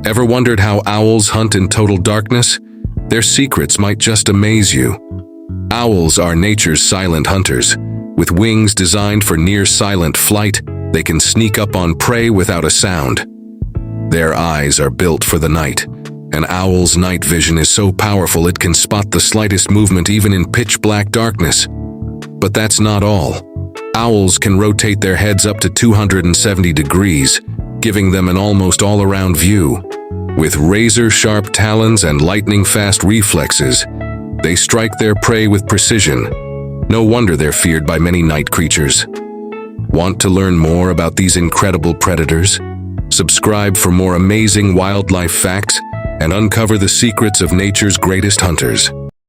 Ever wondered how owls hunt in total darkness? Their secrets might just amaze you. Owls are nature's silent hunters. With wings designed for near-silent flight, they can sneak up on prey without a sound. Their eyes are built for the night. An owl's night vision is so powerful it can spot the slightest movement even in pitch-black darkness. But that's not all. Owls can rotate their heads up to 270 degrees, giving them an almost all-around view. With razor-sharp talons and lightning-fast reflexes, they strike their prey with precision. No wonder they're feared by many night creatures. Want to learn more about these incredible predators? Subscribe for more amazing wildlife facts and uncover the secrets of nature's greatest hunters.